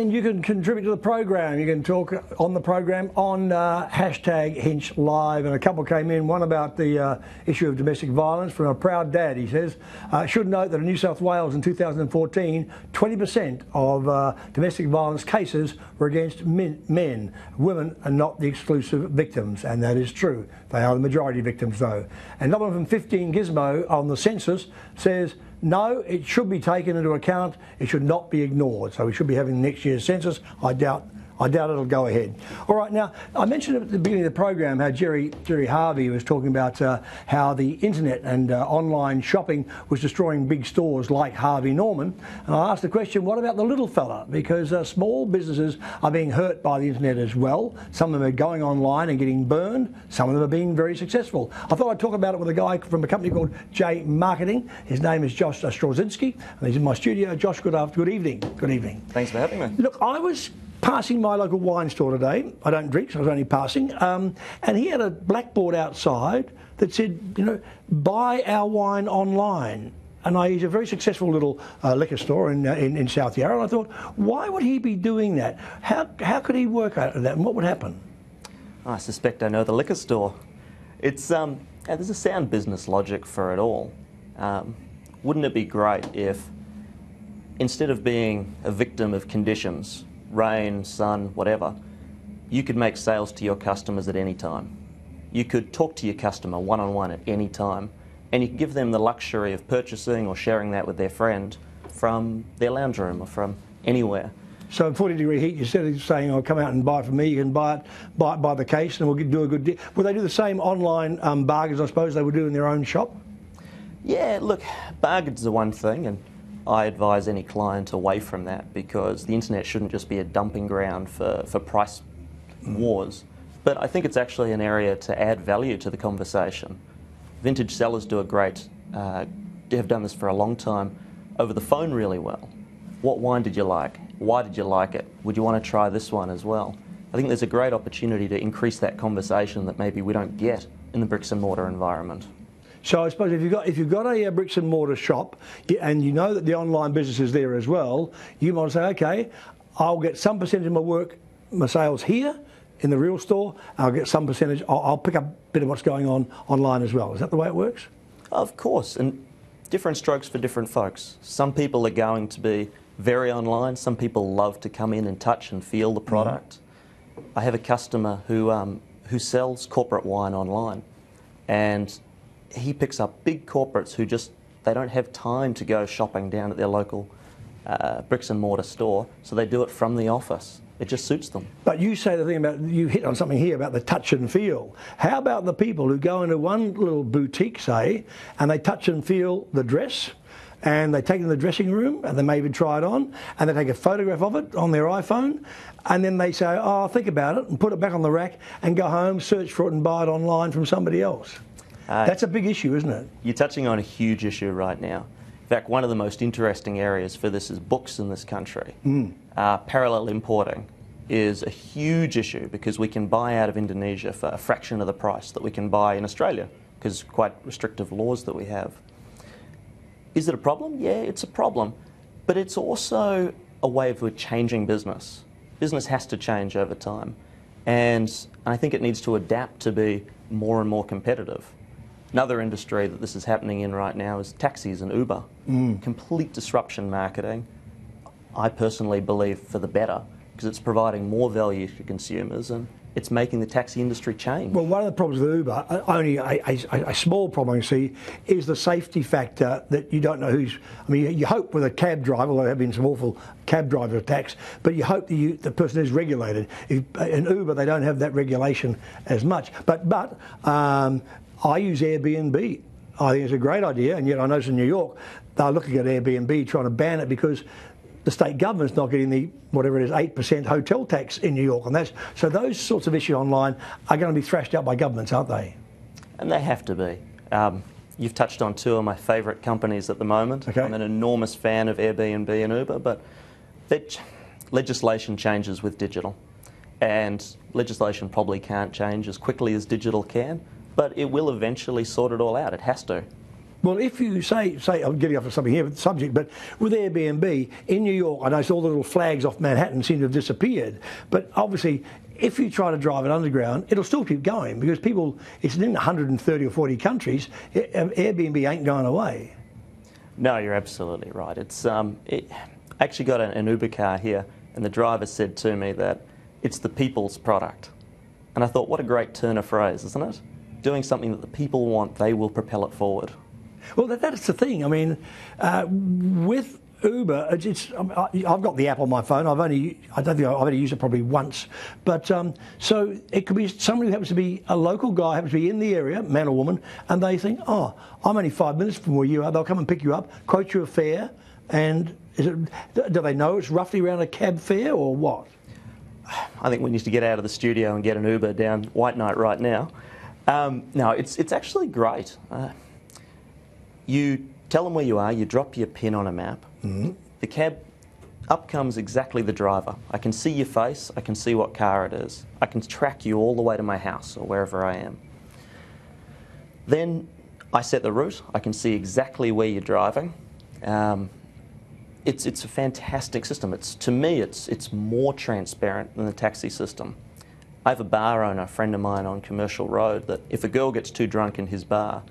And you can contribute to the program. You can talk on the program on hashtag Hinch Live. And a couple came in, one about the issue of domestic violence from a proud dad. He says, should note that in New South Wales in 2014, 20% of domestic violence cases were against men. Women are not the exclusive victims, and that is true. They are the majority victims, though. And another one from 15 Gizmo on the census says, no, it should be taken into account. It should not be ignored. So we should be having next year's census. I doubt it'll go ahead. All right, now, I mentioned at the beginning of the program how Gerry Harvey was talking about how the internet and online shopping was destroying big stores like Harvey Norman. And I asked the question, what about the little fella? Because small businesses are being hurt by the internet as well. Some of them are going online and getting burned. Some of them are being very successful. I thought I'd talk about it with a guy from a company called J Marketing. His name is Josh Strozinski, and he's in my studio. Josh, good evening. Good evening. Thanks for having me. Look, I was passing my local wine store today. I don't drink, so I was only passing. And he had a blackboard outside that said, you know, buy our wine online. And he's a very successful little liquor store in South Yarra. And I thought, why would he be doing that? How could he work out of that, and what would happen? I suspect I know the liquor store. It's there's a sound business logic for it all. Wouldn't it be great if, instead of being a victim of conditions, rain, sun, whatever, you could make sales to your customers at any time. You could talk to your customer one-on-one at any time, and you could give them the luxury of purchasing or sharing that with their friend from their lounge room or from anywhere. So in 40-degree heat, instead of saying, "Oh, come out and buy it from me," you can buy it by the case, and we'll do a good deal. Will they do the same online bargains, I suppose, they would do in their own shop? Yeah, look, bargains are one thing, and I advise any client away from that, because the internet shouldn't just be a dumping ground for price wars. But I think it's actually an area to add value to the conversation. Vintage sellers do have done this for a long time, over the phone really well. What wine did you like? Why did you like it? Would you want to try this one as well? I think there's a great opportunity to increase that conversation that maybe we don't get in the bricks and mortar environment. So I suppose if you've got a bricks and mortar shop, and you know that the online business is there as well, you might say, okay, I'll get some percentage of my sales here in the real store. I'll get some percentage. I'll pick up a bit of what's going on online as well. Is that the way it works? Of course, and different strokes for different folks. Some people are going to be very online. Some people love to come in and touch and feel the product. I have a customer who sells corporate wine online, and he picks up big corporates who they don't have time to go shopping down at their local bricks and mortar store, so they do it from the office. It just suits them. But you say the thing about, you hit on something here about the touch and feel. How about the people who go into one little boutique, say, and they touch and feel the dress, and they take it in the dressing room, and they may even try it on, and they take a photograph of it on their iPhone, and then they say, oh, I'll think about it, and put it back on the rack, and go home, search for it, and buy it online from somebody else? That's a big issue, isn't it? You're touching on a huge issue right now. In fact, one of the most interesting areas for this is books in this country. Parallel importing is a huge issue, because we can buy out of Indonesia for a fraction of the price that we can buy in Australia, because quite restrictive laws that we have. Is it a problem? Yeah, it's a problem. But it's also a way of changing business. Business has to change over time. And I think it needs to adapt to be more and more competitive. Another industry that this is happening in right now is taxis and Uber. Complete disruption marketing, I personally believe, for the better, because it's providing more value to consumers and it's making the taxi industry change. Well, one of the problems with Uber, only a small problem I see, is the safety factor that you don't know who's... I mean, you hope with a cab driver, although there have been some awful cab driver attacks, but you hope that the person is regulated. In Uber, they don't have that regulation as much. But I use Airbnb. I think it's a great idea, and yet I notice in New York, they're looking at Airbnb, trying to ban it, because the state government's not getting the, whatever it is, 8% hotel tax in New York. And so those sorts of issues online are going to be thrashed out by governments, aren't they? And they have to be. You've touched on two of my favourite companies at the moment. Okay. I'm an enormous fan of Airbnb and Uber, but legislation changes with digital. And legislation probably can't change as quickly as digital can, but it will eventually sort it all out. It has to. Well, if you say I'm getting off of something here with the subject, but with Airbnb in New York, I noticed all the little flags off Manhattan seem to have disappeared. But obviously, if you try to drive it underground, it'll still keep going because people, it's in 130 or 40 countries. Airbnb ain't going away. No, you're absolutely right. I actually got an Uber car here, and the driver said to me that it's the people's product. And I thought, what a great turn of phrase, isn't it? Doing something that the people want, they will propel it forward. Well, that's the thing. I mean, with Uber, I've got the app on my phone. I don't think I've only used it probably once. But so it could be somebody who happens to be a local guy, happens to be in the area, man or woman, and they think, oh, I'm only 5 minutes from where you are. They'll come and pick you up, quote you a fare, and do they know it's roughly around a cab fare or what? I think we need to get out of the studio and get an Uber down White Knight right now. No, it's actually great. You tell them where you are, you drop your pin on a map. Mm-hmm. The cab, up comes exactly the driver. I can see your face, I can see what car it is. I can track you all the way to my house or wherever I am. Then I set the route, I can see exactly where you're driving. It's a fantastic system. To me, it's more transparent than the taxi system. I have a bar owner, a friend of mine on Commercial Road, that if a girl gets too drunk in his bar,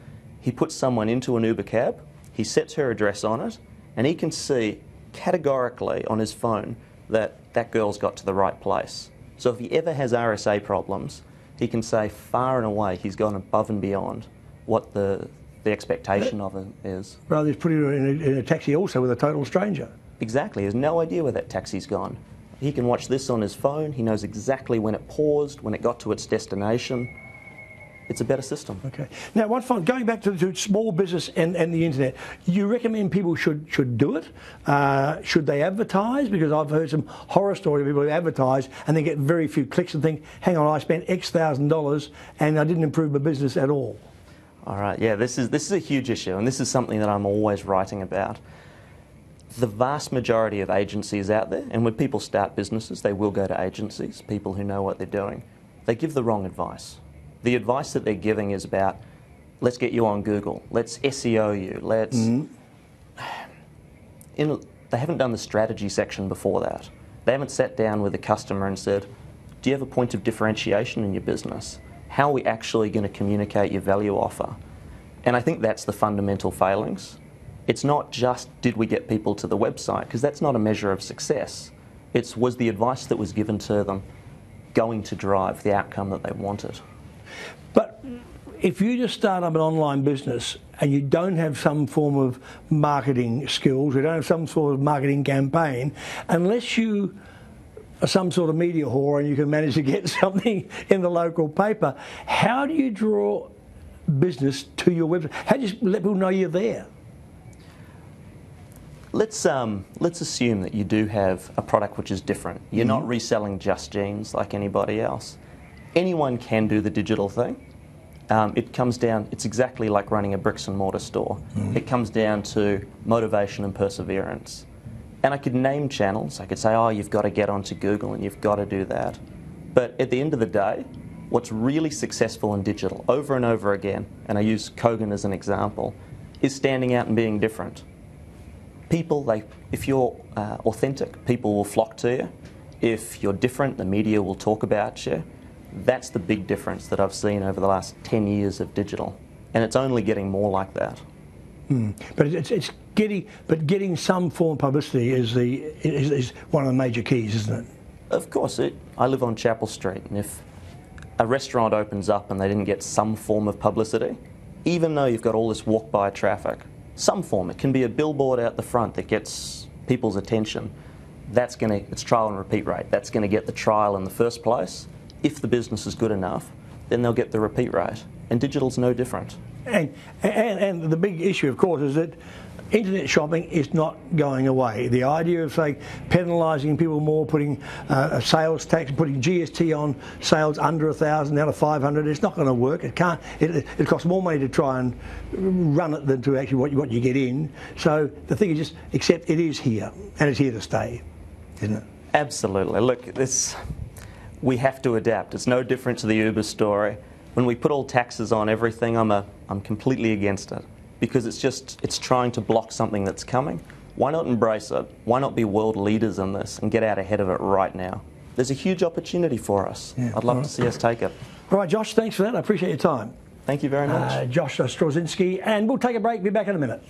he puts someone into an Uber cab, he sets her address on it, and he can see categorically on his phone that that girl's got to the right place. So if he ever has RSA problems, he can say far and away he's gone above and beyond what the expectation of him is. Rather than putting her in a taxi also with a total stranger. Exactly. He has no idea where that taxi's gone. He can watch this on his phone. He knows exactly when it paused, when it got to its destination. It's a better system. Okay. Now, going back to small business and the internet, you recommend people should do it? Should they advertise? Because I've heard some horror stories of people who advertise and they get very few clicks and think, hang on, I spent X thousand dollars and I didn't improve my business at all. All right. Yeah, this is a huge issue, and this is something that I'm always writing about. The vast majority of agencies out there, and when people start businesses, they will go to agencies, people who know what they're doing. They give the wrong advice. The advice that they're giving is about, let's get you on Google, let's SEO you, let's... Mm-hmm. They haven't done the strategy section before that. They haven't sat down with the customer and said, do you have a point of differentiation in your business? How are we actually going to communicate your value offer? And I think that's the fundamental failings. It's not just, did we get people to the website? Because that's not a measure of success. Was the advice that was given to them going to drive the outcome that they wanted? But if you just start up an online business and you don't have some form of marketing skills, you don't have some sort of marketing campaign, unless you are some sort of media whore and you can manage to get something in the local paper, how do you draw business to your website? How do you let people know you're there? Let's assume that you do have a product which is different. You're not reselling just jeans like anybody else. Anyone can do the digital thing. It comes down, it's exactly like running a bricks and mortar store. It comes down to motivation and perseverance. And I could name channels. I could say, oh, you've got to get onto Google and you've got to do that. But at the end of the day, what's really successful in digital over and over again, and I use Kogan as an example, is standing out and being different. People, if you're authentic, people will flock to you. If you're different, the media will talk about you. That's the big difference that I've seen over the last 10 years of digital. And it's only getting more like that. But it's getting some form of publicity is one of the major keys, isn't it? Of course. I live on Chapel Street, and if a restaurant opens up and they didn't get some form of publicity, even though you've got all this walk-by traffic, some form, it can be a billboard out the front that gets people's attention. It's trial and repeat rate. That's going to get the trial in the first place. If the business is good enough, then they'll get the repeat rate. And digital's no different. And the big issue, of course, is that internet shopping is not going away. The idea of, say, penalising people more, putting a sales tax, putting GST on sales under 1,000 out of 500, it's not going to work. It can't. It costs more money to try and run it than to actually what you get in. So the thing is just accept it is here, and it's here to stay, isn't it? Absolutely. Look, we have to adapt. It's no different to the Uber story. When we put all taxes on everything, I'm completely against it. because it's trying to block something that's coming. Why not embrace it? Why not be world leaders in this and get out ahead of it right now? There's a huge opportunity for us. Yeah, I'd love to see us take it. All right, Josh, thanks for that. I appreciate your time. Thank you very much. Josh Strozinski, and we'll take a break. Be back in a minute.